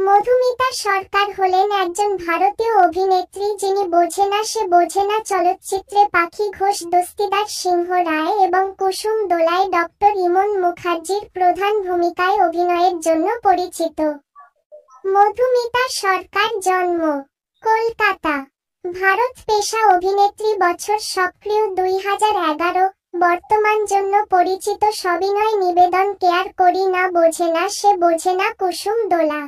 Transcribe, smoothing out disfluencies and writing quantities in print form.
মধুমিতা সরকার হলেন একজন ভারতীয় অভিনেত্রী যিনি বোঝে না সে বোঝে না চলচ্চিত্রে পাখি ঘোষ, দস্তিদার সিংহ রায় এবং কুসুম দোলায় ডক্টর ইমন মুখার্জির প্রধান ভূমিকায় অভিনয়ের জন্য পরিচিত। মধুমিতা সরকার জন্ম কলকাতা, ভারত। পেশা অভিনেত্রী। বছর সক্রিয় 2011। বর্তমান জন্য পরিচিত সবিনয় নিবেদন, কেয়ার করি না, বোঝে না সে বোঝে না, কুসুম দোলা।